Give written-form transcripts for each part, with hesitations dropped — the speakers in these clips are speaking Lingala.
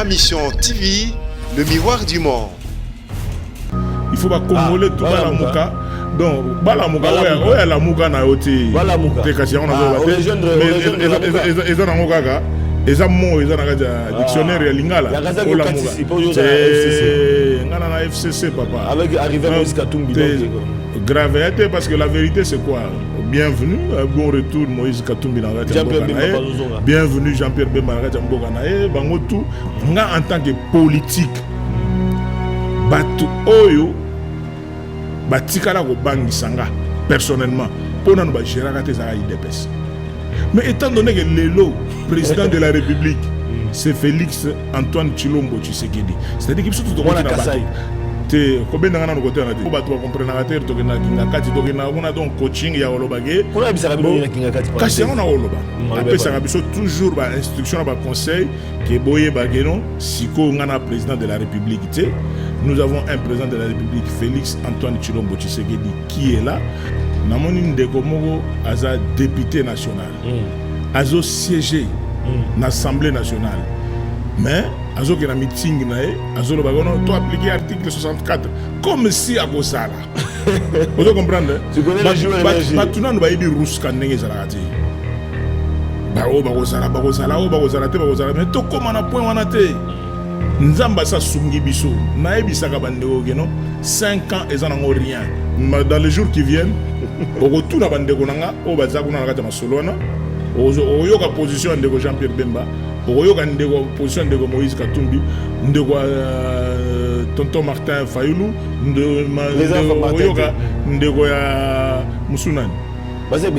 Ma mission TV, le miroir du monde. Il faut pas commoler tout la mouka. Donc, bala mouka, ouais, la mouka na oti. Bala mouka. T'es cassé, on a mais ils ont un mouka. Ils ont un dictionnaire lingala. La gaza ko katisi pour yoza FCC. Ngana na FCC papa. Avec arrivé Moïse Katumbi. Gravité parce que la vérité c'est quoi? Bienvenue, bon retour Moïse Katumbi na bienvenue Jean-Pierre Bemba na Mbokanae. Bango tout nga en tant que politique. Batu oyo batikala ko bangisanga personnellement pour nous ba gérer tes IDPS. Mais étant donné que Lelo, président de la République, c'est Félix Antoine Tshilombo Tshisekedi. C'est-à-dire qu'il faut tout le monde combien de gens côté on va comprendre la terre on a donc coaching ya olobage on a toujours ba instruction ba conseil que boye bageno siko ngana président de la République. Nous avons un président de la République, Félix Antoine Tshilombo Tshisekedi, qui est là. Namoni ndeko moko aza député national. Azo siégé dans l'Assemblée nationale. Mais azo qui na meeting na azo lo bagono to appliquer article 64 comme si à Gosala. Vous comprenez? Tu connais le joueur énergie. Batuna no ba ibi ruska ndenge zalati. Ba o ba Gosala mais to comment na point wana te. Nzamba sa sungi biso na ebisaka bandeko geno 5 ans et en rien. Dans les jours qui viennent, au retour na bandeko nanga o baza kuna na kata masolona oyoka position ndeko Jean-Pierre Bemba, oyoka ndeko position ndeko Moïse Katumbi, ndeko tonton Martin Fayulu, oyoka ndeko ya Musunani. Baza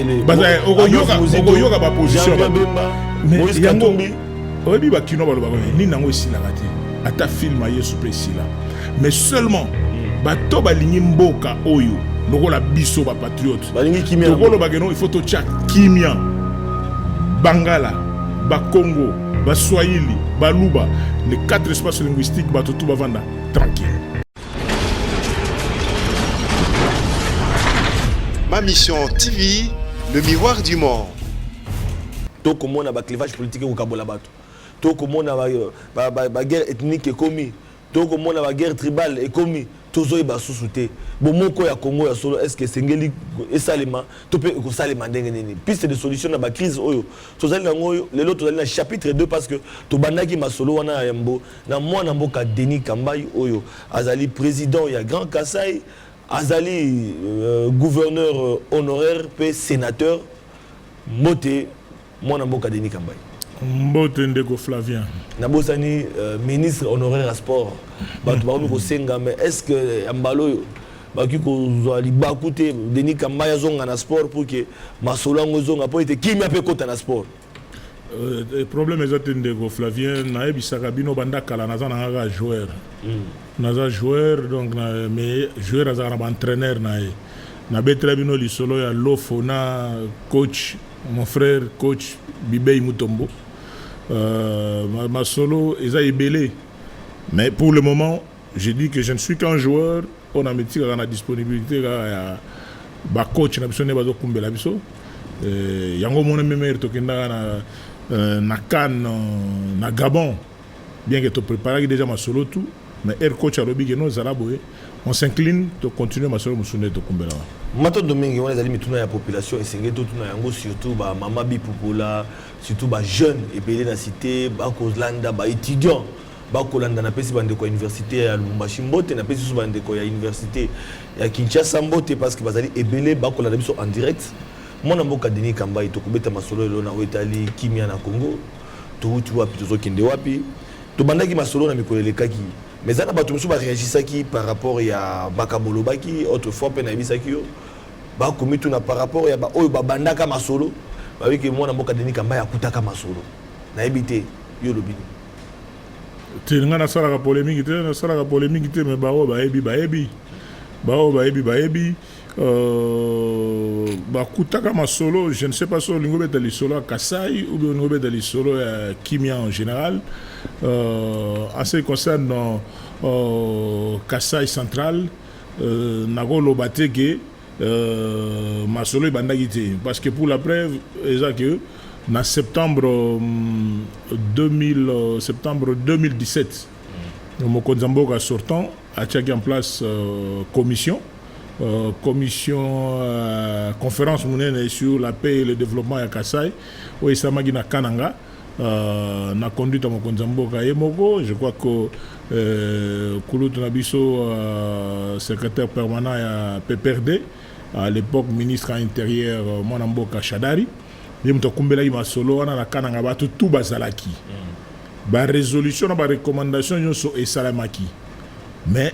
oyoka ba position Moïse Katumbi. Oyebi ba kino ba loba ni nango esila kati. Ata film aye soupresi là. Mais seulement bato balingi mboka oyo lokola biso ba patriote balingi kimia lokolo bageno il faut to tcha kimia Bangala ba Congo ba Swahili ba Luba les 4 espaces linguistiques bato tout bavanda tranquille. Ma mission TV, le miroir du monde. To comment on a ba clivage politique au Kabola bato. To comment on a ba guerre ethnique est commis. To comment on a ba guerre tribale est commis. Tozo ba sous-souté. Bon moko ya Congo ya solo est-ce que sengeli esalema to pe ko salema ndenge nini. Piste de solution na ba crise oyo. Tozali nango lelo tozali na chapitre 2 parce que to bandaki masolo wana ya mbo na mwana mboka Denis Kambai oyo azali président ya Grand Kassai, azali gouverneur honoraire pe sénateur Moté mwana mboka Denis Kambai. Mbote ndeko Flavien. Nabosani ministre honoraire à sport. Bato ba ko senga mais est-ce que ambalo baki ko zali bakute Denis Kambai zonga na sport pour que masolango zonga po ete kimia pe kota na sport. Le problème est ndeko Flavien na ebisaka bino banda kala na zana nga joueur. Naza joueur donc mais joueur azana ba entraîneur na betra bino lisolo ya Lofona coach mon frère coach Bibey Mutombo. Ma solo est belé. Mais pour le moment, je dis que je ne suis qu'un joueur. On a mis la disponibilité. Ba coach na biso ne bazo kumbela biso. Yango mona memer tokenda na Cannes na Gabon. Bien que tu prépares déjà ma solo tout, mais air coach a lobi que non zalaboé. On s'incline de continuer ma solo musune to kumbela. Mato domingue on a dit mituna ya population et sengé tout na yango surtout ba mama bi popola surtout ba jeune et belé na cité ba kozlanda ba étudiant ba kolanda na pesi bande ko université ya Lubumbashi mbote na pesi so bande ko ya université ya Kinshasa mbote parce que bazali ebelé ba kolanda biso en direct mona mboka Denis Kambai to kubeta masolo lo na wetali kimia na Congo to tu wapi to zokende wapi to bandaki masolo na mikolele kaki mais ça n'a pas tout le monde réagissaki par rapport à Bakabolo Baki autrefois pe na bisaki yo ba komi tout na par rapport ya ba oyo ba bandaka masolo ba wi ke mona mboka Denis Kambai akutaka masolo na ebité yo lobini te nga na sala ka polémique te mais ba o ba ebi ba kutaka masolo je ne sais pas sur lingo beta lisolo Kasai ou bien lingo beta lisolo Kimia en général en ce qui concerne Kasai central nagolo bateke masolo bandaki te parce que pour la preuve eza que en septembre 2017. Mokonzi Mboka sortant a mis en place commission conférence monnaie sur la paix et le développement à Kasai où il s'est na Kananga na conduite à Mokonzi Mboka Yemoko. Je crois que Kouloutou Nabiso secrétaire permanent à PPRD à l'époque ministre intérieur Mwana Mboka Shadari yemto kumbela ima solo wana na Kananga batu tout bazalaki ba résolution na ba recommandation nyonso esalamaki mais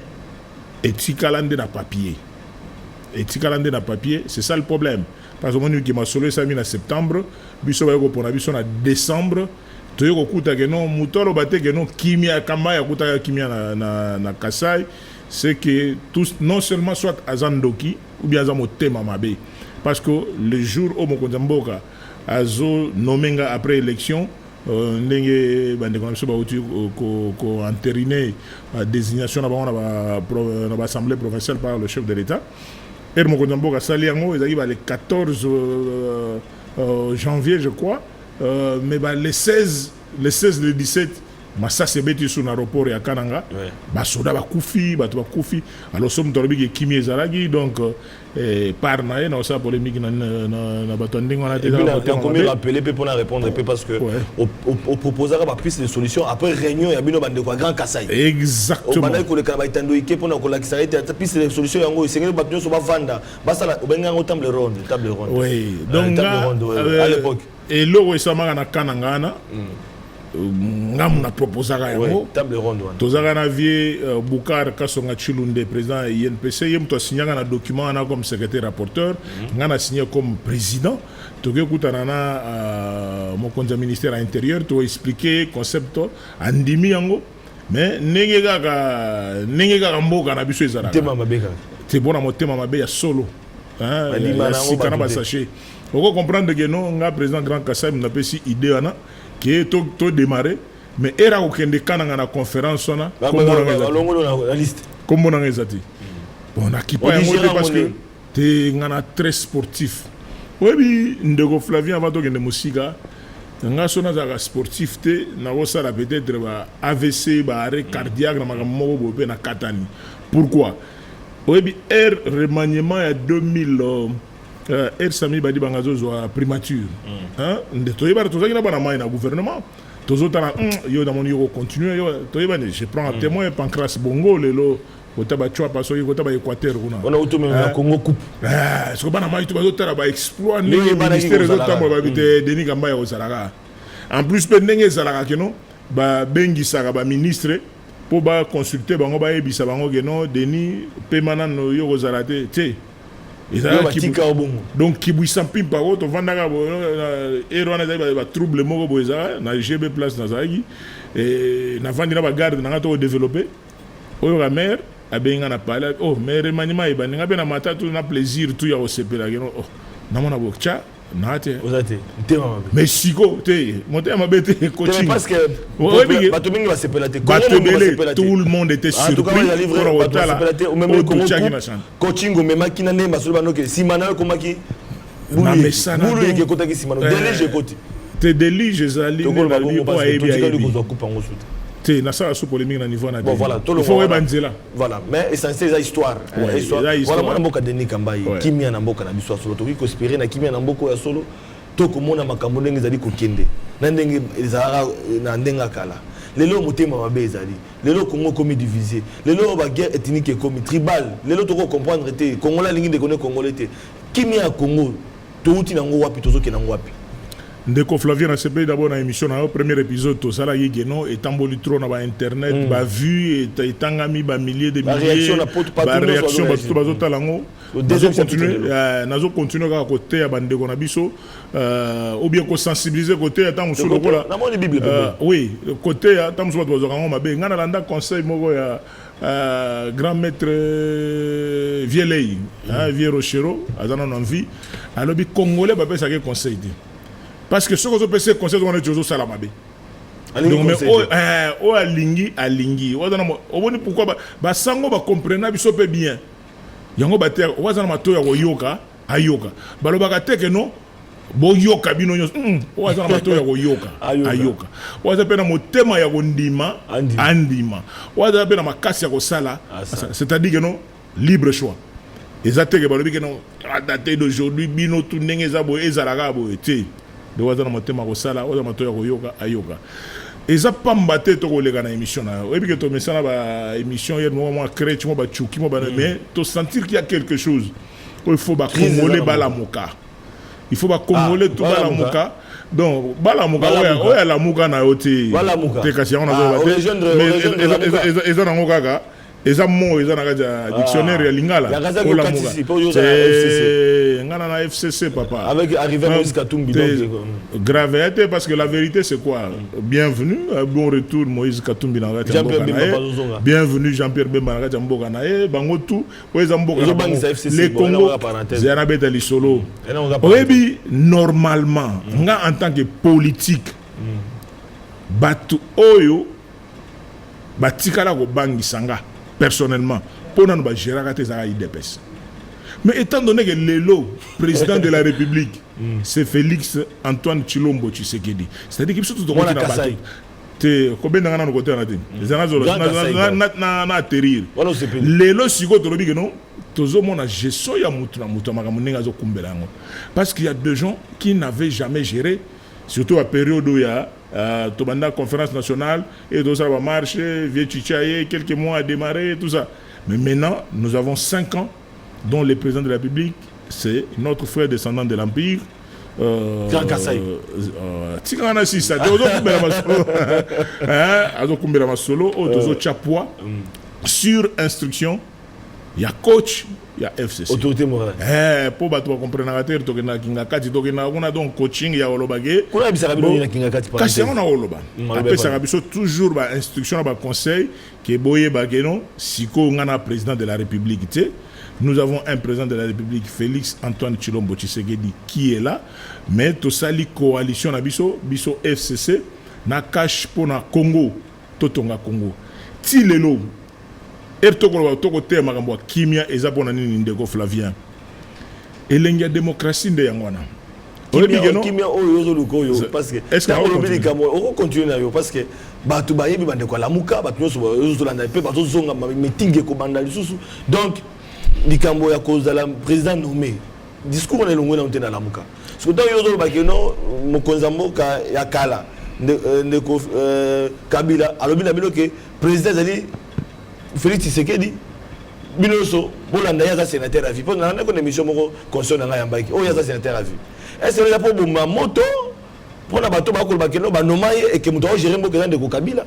etikalande na papier c'est ça le problème parce que moni ki ma solo ça mis en septembre biso ba ko pona biso na décembre toyo kuta ke non mutolo bate ke non kimia kamba ya kuta kimia na Kasai c'est que tous non seulement soit azandoki ou bien azamo tema mabe parce que le jour où Mokonzi Mboka azo nomenga après élection ndenge bande comme ça ko entériné désignation na assemblée provinciale par le chef de l'État et Mokonzi Mboka sali yango ezali ba le 14 janvier je crois mais ba le 16 le 17 massa sebeti sur l'aéroport ya Kananga ba soda ba kufi alors somme torobi ki kimi ezalaki donc par na na ça polémique na batonding on a déjà comment rappeler pour répondre parce que au proposera ba piste de solution après réunion ya bino bande ko Grand Kasai exactement on bana ko le kana baitando ike pour na ko la kisarete ta piste de solution yango sengeli batyo so ba vanda basala obenga ngo table ronde oui donc à l'époque et l'eau esama na Kananga na ngam na proposaka yango table ronde tozaka na vie Bukar Kasonga Chilunde président INPC yem to signaka na document na comme secrétaire rapporteur ngana signé comme président toke kutana na mokonzi ministère intérieur to expliquer concept andimi yango mais ndenge kaka mboka na biso ezalaka tema mabeka te bona motema mabe ya solo hein sikana ba sachet oko comprendre que non nga président Grand Kasai na pesi idée ana qui est tout démarré mais era okende Kananga na conférence ona comme on a exati bon akipa yango parce que te ngana très sportif oui ndego Flavien avant de musika nga sona za sportif te na osala peut-être ba AVC ba arrêt cardiaque na makambo bo na katani pourquoi oui remaniement ya 2000 Sami Badi Bangazo soit primature. De Toyeba, Tozaki bana na gouvernement. Tozotana, yo dans mon yo continuer. Je prends un témoin Pancras Bongo, lelo, Otaba Chua, parce que Otaba Équateur. On a autour même Congo coupe. Ce que Banama, tu vas d'autres exploit, le ministère des autres, Denis Gamba au Zaraga. En plus, Pendenge Zaraga, non, Bengi Saraba ministre, pour consulter Bango Ebisa Bango, non, Denis, Pemanan, yo Zarate, donc qui bouille pim par contre vandaka erona za trouble moko boza na GB place na zagi et na vandi na ba garde na to développer oyo la mère abenga na pala mais remaniement e baninga bena mata tout na plaisir tout ya osepela geno na mona bokcha nate ozate tema mais siko te monter ma bête coaching parce que batomingi va sepela te tout le monde était surpris pour coaching au même qui na nemba so bano ke simana ko maki bulu ke kotaki simana délai je côté te délit je zali na li ko ayebi te na ça sous polémique na niveau na bon voilà tout le monde voilà mais essentiel la histoire voilà moi mboka Denis Kambai kimia na mboka na biso solo to ko espérer na kimia na mboko ya solo to ko mona makambo ndenge zali ko kende na ndenge ezara na ndenga kala lelo motema mabe ezali lelo Congo comme divisé lelo ba guerre ethnique comme tribal lelo to ko comprendre te Congo la lingi de connaître congolais te kimia Congo to uti na ngo wapi to zoke na ngo wapi ndeko Flavien a sepé d'abord dans l'émission na premier épisode to sala yegeno et tamboli trop na ba internet ba vu et tangami ba milliers de milliers ba réaction ba tout bazo talango nazo continuer ka côté ya bandeko na biso ou bien ko sensibiliser côté ya tamu solo kola oui côté ya tamu solo bazo kango mabe ngana landa conseil moko ya grand maître Vielei Vieux Rochero azana na vie alors bi congolais ba pesa ke conseil parce que ce que je peux dire conseil on est toujours salamabé donc mais o alingi wadana oboni pourquoi ba sango ba comprendre biso pe bien yango ba ter wazana mato ya yoka ayoka balobaka te que non boyoka bino nyonso oza na bato ya koyoka ayoka oza pe na motema ya kondima andima oza pe na makasi ya kosala c'est-à-dire que non libre choix eza teke balobi ke non à dater d'aujourd'hui bino tout ndenge eza boye ezalaka boye te de oza na motema kosala oza bato ya koyoka ayoka eza pamba te tokoleka na émission na oyebi ke tomesana ba émission hier mwa crèche mwa bachuki mwa mais to sentir qu'il y a quelque chose il faut ba congolais balamuka. Il faut pas congolais tout balamuka. Donc balamuka oya la muka na yote. Balamuka. Te kasi on a mais eza na ngokaka. Eza mo eza na kaja dictionnaire ya lingala. Ola muka. Ngana na FCC papa. Avec arrivé Moïse Katumbi donc grave parce que la vérité c'est quoi? Bienvenue, bon retour Moïse Katumbi na kaja mboka. Bienvenue Jean-Pierre Bemba na kaja mboka na bango tout oza mboka. Les Congo zana beta li solo. Oyebi normalement nga en tant que politique batu oyo batikala ko bangisanga personnellement pour nous gérer la IDPS. Mais étant donné que le président de la République, c'est Félix Antoine Tshilombo Tshisekedi, c'est-à-dire qu'il faut tout le monde te combien d'années on côté na atterrir lelo siko to lobi que non tozo mona gestion ya mutu na mutu makamunenga zo kumbela ngo parce qu'il y a des gens qui n'avaient jamais géré surtout à période où il y a la conférence nationale et tout ça va marcher, vieux Chichaye, quelques mois à démarrer, tout ça. Mais maintenant, nous avons 5 ans dont le président de la République, c'est notre frère descendant de l'Empire. Tigana Sissa, sur instruction, il y a coach. Il y a FCC. Autorité morale. Pour battre comprendre la terre, toke na kingakati, toke na on a donc coaching ya olobage. Kuna bisaka bino na kingakati par exemple. Kasi on a oloba. Après ça biso toujours ba instruction ba conseil que boye bageno siko ngana président de la République té. Nous avons un président de la République Félix Antoine Tshilombo Tshisekedi qui est là, mais to sali coalition na biso FCC na cash pour na Congo, totonga Congo. Ti lelo toko te makambo kimia eza pona nini ndeko Flavien elengi ya démocratie nde yango wana kimia oyo zoluko yo parce que est-ce que on oublie kamo on continue na yo parce que batu bayebi bande ko lamuka batu nyonso zolanda pe batu zonga meeting ko banda lisusu donc likambo ya cause de la président nommé discours na longo na ntena lamuka so donc yo zoluba ke no mokonza mboka ya kala ndeko Kabila alobi na bino ke président zali Félix Tshisekedi binoso bolanda yaza sénateur à vie pour na ko émission moko concerne nga yambaki o yaza sénateur à vie est-ce que pour bomba moto pour na bato ba ko ba keno ba nomaye et que muto gérer mboka ndeko Kabila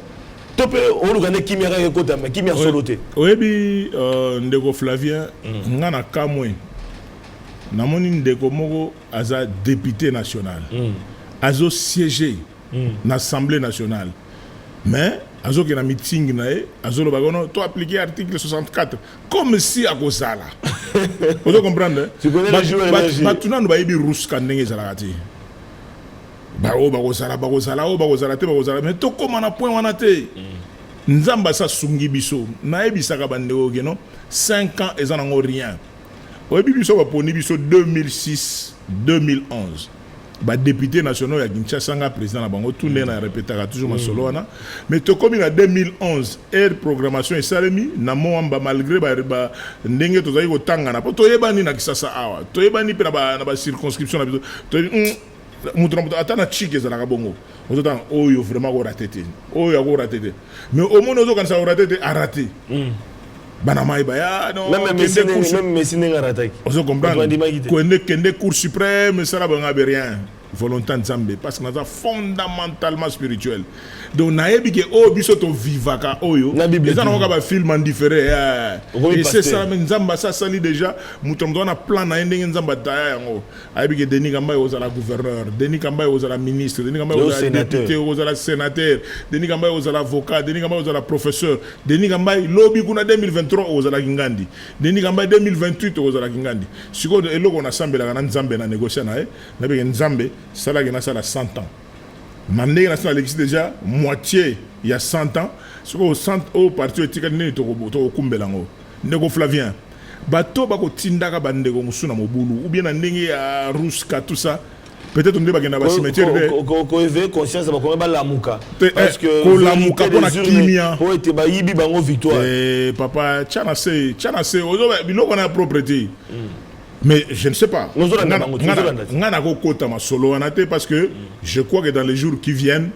to pe o lugane kimia ka kota mais kimia soloté oyebi ndeko Flavien nga na kamwe na moni ndeko moko aza député national azo siéger na assemblée nationale mais azo que na meeting na azo lo bagono to appliquer article 64 comme si à Gosala. Vous comprenez? Tu connais les joueurs énergie. Batuna no bayibi ruska ndenge zalakati. Ba o bagosala te mais to koma na point wana te. Nzamba sa sungi biso na ebisaka bandeko ke no 5 ans ezanango rien. Oyebi biso ba poni biso 2006 2011. Ba député national ya Kinshasa nga président na bango tout na répétera toujours ma solo wana mais to comme en 2011 air programmation et salemi na moamba malgré ba ndenge to zai ko tanga na to yebani na Kisasa awa to yebani pe na ba circonscription na to mutu atana chike za na bongo ozo oyo vraiment ko raté oyo ko raté mais au moins ozo kan sa raté arrêté banamai baya non même Messi n'est pas raté. Vous comprenez? Kende Cour suprême, ça n'a pas rien. Volonté Nzambe parce que nous sommes fondamentalement spirituel. Donc naebi ke o biso to vivaka oyo. Les gens ont un film différent. Et c'est ça mais Nzamba ça sali déjà mutomdo na plan na ndenge Nzamba daya yango. Ayebi ke Denis Kamba ozala gouverneur, Denis Kamba ozala ministre, Denis Kamba ozala député, ozala sénateur, Denis Kamba ozala avocat, Denis Kamba ozala professeur, Denis Kamba lobby kuna 2023 ozala kingandi. Denis Kamba 2028 ozala kingandi. Siko eloko na sambela na Nzambe na négocier na na be Nzambe ça là il y a 100 ans. Mandé national existe déjà moitié il y a 100 ans. Ce que au centre au parti éthique ni to kumbelango. Ndeko Flavien. Bato bako tindaka bandeko musuna mobulu ou bien ndenge ya ruska tout ça. peut-être on dit qu'il y a un cimetière. Qu'on éveille conscience, qu'on va la mouka. Parce que la mouka pour la kimia. Pour être baïbi bango victoire. Papa, tchana c'est, bilo qu'on a propriété. Mais je ne sais pas. On a kokota ma solo anate parce que je crois que dans les jours qui viennent,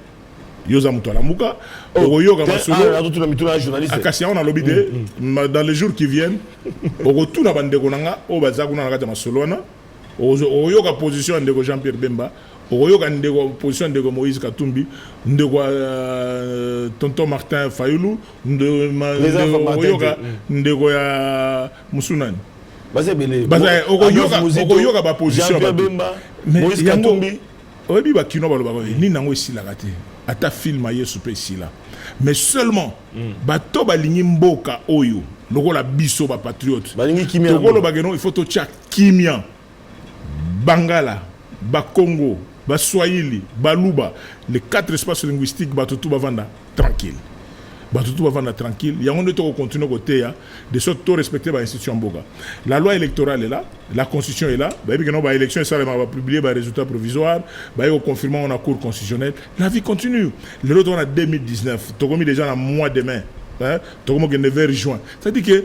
yoza muto la mouka. Oyoga ma solo. Akasia on a l'obité. Dans les jours qui viennent, ogotu na bande konanga, obaza kuna na kata ma solo na. Oyoga position de Jean-Pierre Bemba. Oyoga ndeko position de Moïse Katumbi, ndeko tonton Martin Fayulu, oyoga ndeko ya Musunani. Oyoga ba position Bemba, Moïse Katumbi. Oyebi ba kino ba loba ni nango esila kate. Ata film Yesu pe sila. Mais seulement bato balingi mboka oyo lokola biso ba patriote. Balingi kimia. Tokolo bageno il faut to tcha kimia. Bangala, Bakongo, Baswahili, Baluba, les 4 espaces linguistiques, Batutu Bavanda, tranquille. Batutu Bavanda, tranquille. Il y a un autre continent côté, de sorte de respecter l'institution Boga. La loi électorale est là, la constitution est là, l'élection va publier les résultats provisoires, on confirme on a cour constitutionnelle. La vie continue. L'autre on a 2019, tu as mis déjà en mois de mai, tu as mis le 9 juin. C'est-à-dire que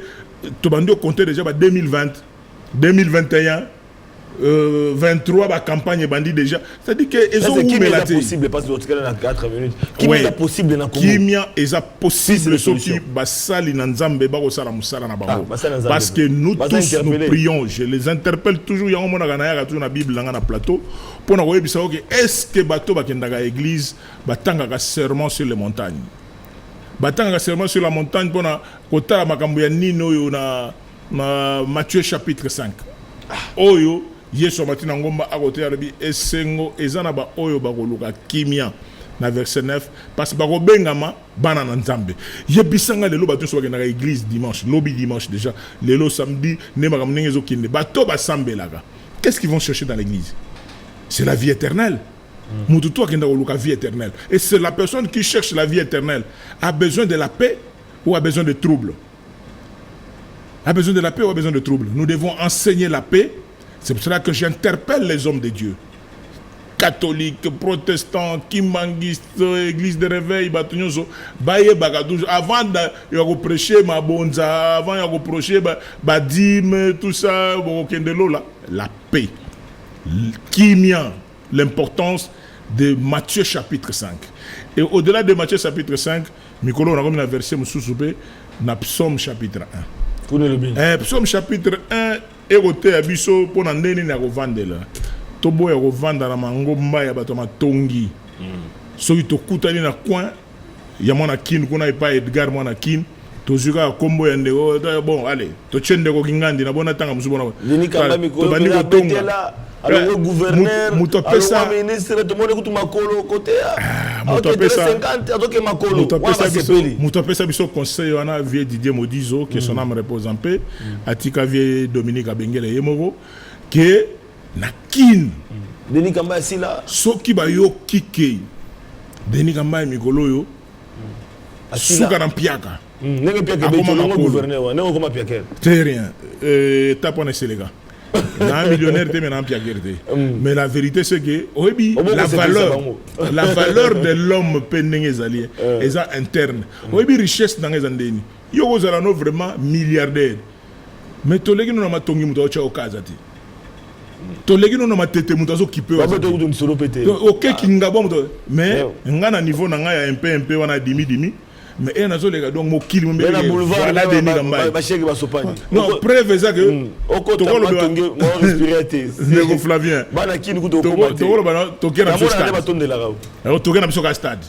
tu as compté déjà 2020, 2021. 23 la campagne bandit déjà, c'est-à-dire que ils ont où possible parce que tu as 4 minutes qui est possible dans Congo kimia est possible ce qui basali na nzambe ba ko sala musala na bango parce que nous tous nous prions, je les interpelle toujours yango mona kana ya toujours na bible na plateau pour na koyebisa que est-ce que bato bakendaka église batanga serment sur les montagnes, batanga serment sur la montagne pour na kotala makambo ya nino yo na Matthieu chapitre 5 oyo Yesu matina ngomba akote arabi esengo ezana ba oyo bakoluka kimia na verset 9 parce bako bengama bana na nzambe yebisanga lelo bato so bakenda église dimanche lobby dimanche déjà lelo samedi ne makam nengezo kinde bato basambelaka. Qu'est-ce qu'ils vont chercher dans l'église? C'est la vie éternelle. Mututu akenda koluka vie éternelle et c'est la personne qui cherche la vie éternelle a besoin de la paix ou a besoin de trouble? A besoin de la paix ou a besoin de trouble? Nous devons enseigner la paix. C'est pour cela que j'interpelle les hommes de Dieu. Catholiques, protestants, kimbanguistes, église de réveil, avant de prêcher ma bonza, avant de prêcher badim, tout ça, la paix. Kimia, l'importance de Matthieu chapitre 5. Et au-delà de Matthieu chapitre 5, Mikolo, on a comme un verset, dans Psaume chapitre 1. Psaume chapitre 1, égoté à biso pour n'andeni na rovandela. Tobo ya rovanda na mangomba ya bato matongi. Soki to kutani na coin, ya mwana kin kuna ipa Edgar mwana kin. Tozuka kombo ya ndeko bon allez, to chende ko kingandi na bona tanga musubo na. Lini kamba mikolo na betela. Alors gouverneur, alors ministre, tout le monde écoute makolo côté. Mutopesa 50, adoke makolo. Mutopesa biso conseil wana vie Didier Modizo que son âme repose en paix. Atika vie Dominique Abengele Yemoro que na kin. Denis Kamba sila. Soki ba yo kike. Denis Kamba mikolo yo. Suka na piaka. Nenge piaka be to gouverneur wa, nenge koma piaka. C'est rien. Tapone Séléga. Un millionnaire mais la vérité c'est que la valeur de l'homme pendengezali est interne. Oyebi richesse dans les andeni. Yo ozalano vraiment milliardaire. Mais tolegi no matongi muto cha okazati. Tolegi no matete muto zo kipe. OK kingabo muto. Mais ngana niveau na nga ya MP wana dimi. Mais il y a des gens donc mokili mo mbele voilà Denis Kamba ba chèque ba sopani non preuve ça que tokolo batonge mo respirate Nego Flavien bana kini ku tokolo bana tokena biso stade ba tondela rawo alors tokena biso ka stade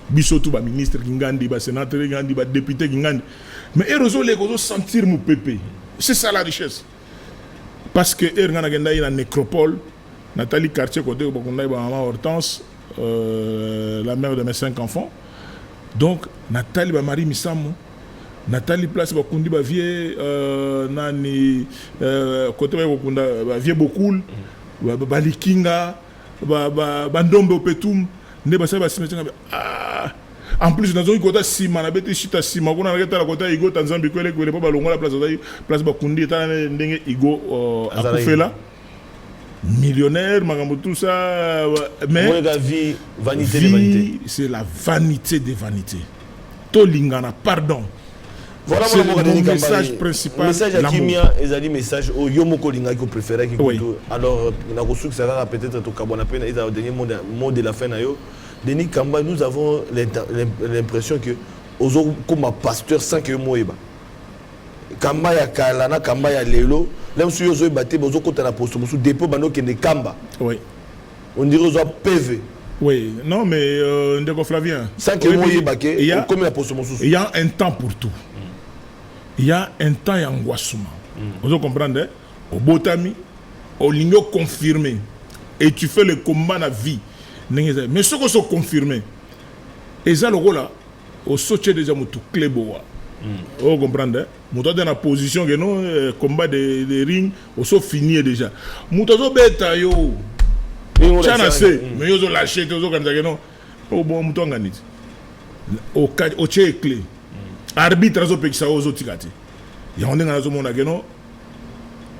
biso tout ba ministre kingandi ba sénateur kingandi ba député kingandi mais erozo les ko sentir mon pépé c'est ça la richesse parce que ngana genda ina nécropole Nathalie Cartier côté ko kunda ba maman Hortense la mère de mes 5 enfants. Donc Nathalie ba Marie Misamo, Nathalie place ba kundi ba vie nani côté ba kunda ba vie beaucoup ba likinga ba ndombe opetum ne ba sa ba simetinga en plus dans un côté sima na beti chita sima kuna na la côté igo Tanzanie kwele ba longola place ba kundi ta ndenge igo akufela millionnaire, makambo tout ça. Mais la vie, vanité de vanité. C'est la vanité des vanités. Tolingana, pardon. Voilà c'est mon message principal. Le message à Kimia, ils ont dit message au Yomoko Linga qui préférait qui alors il a reçu que ça va peut-être au Kabona peine ils ont donné mot de la fin nayo. Denis Kamba, nous avons l'impression que aux comme un pasteur sans que moïba. Kamba ya Kalana, Kamba ya Lelo, là où ils ont battu aux autres côtés la poste sous dépôt bano qui ne Kamba. Oui. On dirait aux PV. Oui, non mais Ndeko Flavien. Sans que moïba comme la poste sous. Il y a un temps pour tout. Il y a un temps et un angoissement. Vous comprenez? Au Botami, au ligno confirmé. Et tu fais le combat dans la vie. Mais ce qui sont confirmés, et ça le rôle là, au soutien déjà mon tout clé boa. Vous comprenez? Nous sommes dans la position que nous combat des rings, au so fini déjà. Nous sommes bêta yo. Chana c'est, mais yo lâché tout ça comme ça que non. Au bon mouton ganit. Au tché clé. Arbitre zo pekisa ozo tikati. Ya on nga zo mona geno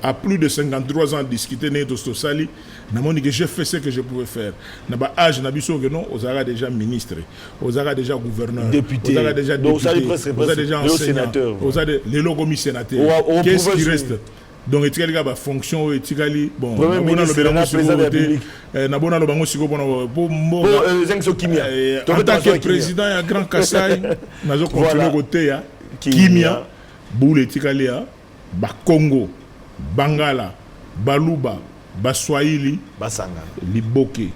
à plus de 53 ans discuter né to sali na moni que j'ai fait ce que je pouvais faire. Na ba âge na biso geno ozara déjà ministre, ozara déjà gouverneur, député, ozara déjà député, ozara déjà sénateur, ozara les logomis sénateur. Qu'est-ce qui reste? Donc etikali ba fonction etikali bon na bona lo belango sécurité na bona lo bango siko bona po mbo en tant que président ya Grand Kassai na zo continuer côté ya Kimia boule etikali ya ba Congo Bangala Baluba Baswahili Basanga Liboke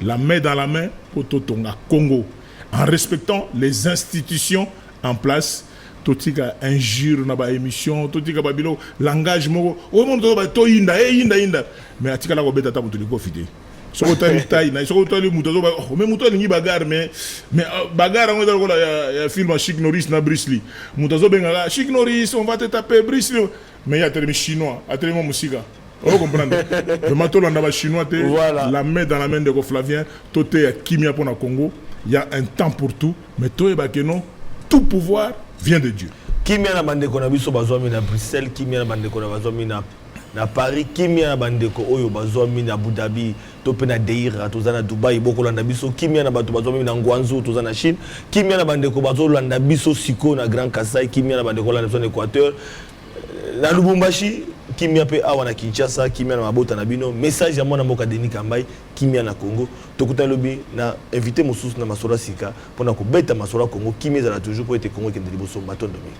la main dans la main pour Totonga Congo en respectant les institutions en place. Totika injure na ba émission totika babilo langage moko o monde to inda inda mais atika la ko beta ta mutu ko fité soko tali taille na soko tali mutu ba mais mutu lingi bagarre mais bagarre on ko ya film Chic Norris na Bruce Lee mutu zo benga Chic Norris on va te taper Bruce Lee mais il y a tellement chinois a tellement musique on comprend je m'attends na ba chinois te la main dans la main de Flavien toté ya Kimia pour na Congo il y a un temps pour tout mais toi e ba que non tout pouvoir vient de Dieu. Kimia na bandeko na biso bazwami na Bruxelles, Kimia na bandeko na bazwami na Paris, Kimia na bandeko oyo bazwami na Abu Dhabi, to pe na Deira, to na Dubai, boko landa biso, Kimia na bato bazwami na Guangzhou, to na Chine, Kimia na bandeko bazolanda biso siko na Grand Kassai, Kimia na bandeko landa biso na Équateur, na Lubumbashi, Kimia pe awa na Kinshasa, Kimia na mabota na bino, message ya mwana mboka Denis Kambai, Kimia na Congo, tokuta lobi na invité mosusu na Masora Sika pour na ko beta Masora Congo, Kimia za toujours pour être Congo qui ndeli boso matondo mi.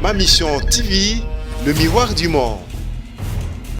Ma mission TV, le miroir du monde.